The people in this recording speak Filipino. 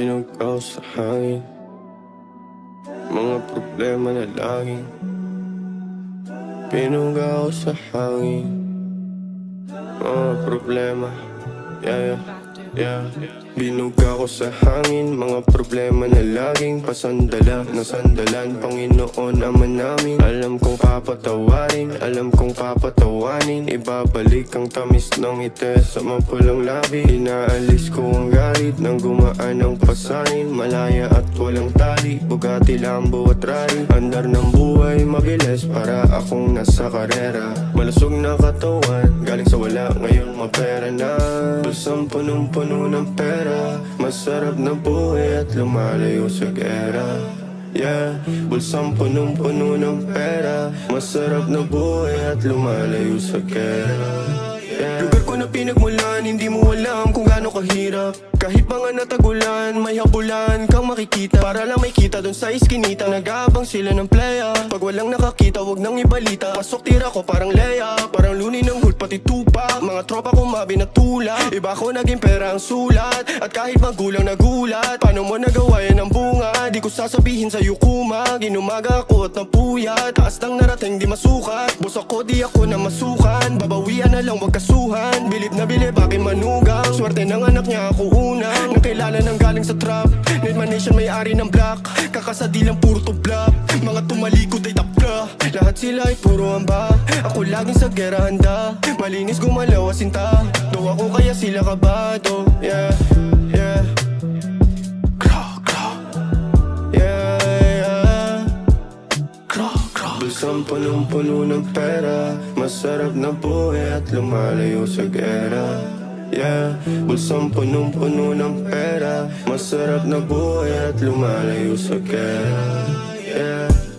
pinagkaw sa hangin, mga problema na laging pinunggaw sa hangin. Mga problema, yeah. Binuga ko sa hangin, mga problema na laging pasandala, nasandalan, Panginoon Ama namin. Alam kong papatawarin, alam kong papatawanin. Ibabalik ang tamis ng ite sa mapulang labi. Inaalis ko ang galit nang gumaan ang pasanin. Malaya at walang tali, Bugatti, Lambo at Rari. Andar ng buhay mabilis para akong nasa karera. Malusog na katawan, galing sa wala, ngayon mapera na. Bulsang punong-puno ng pera, masarap na buhay at lumalayo sa gera. Yeah, bulsang punong-puno ng pera, masarap na buhay at lumalayo sa gera. Yeah. Lugar ko na pinagmulan, hindi mo alam kung gaano kahirap. Kahit mga natagulan, may habulan kang makikita. Para lang may kita dun sa iskinita, nag-aabang sila ng playa. Pag walang nakakita, wag nang ibalita. Pasok tira ko parang Leia, parang Luni ng Hood pati Tupac. Mga tropa kong mabinatulak, iba ko naging pera ang sulat. At kahit magulang nagulat, paano mo nagawa yan ang bunga? Di ko sasabihin sa'yo kumag, inumaga ako at napuyat. Taas ng narating di masukat, boss ako di ako na masukan. Babawian na lang wag kasuhan, bilib na bilib aking manugang. Swerte ng anak niya ako unang nakilala ng galing sa trap. Nedman Nation may-ari ng black, kakasadi lang puro to bluff. Mga tumalikod ay tapla, lahat sila ay puro amba. Ako laging sa gera handa, malinis gumalaw asinta. Do ako kaya sila kabado, yeah. Bulsang punong-puno ng pera, masarap na buhay at lumalayo sa gera. Yeah, bulsang punong-puno ng pera, masarap na buhay at lumalayo sa gera. Yeah.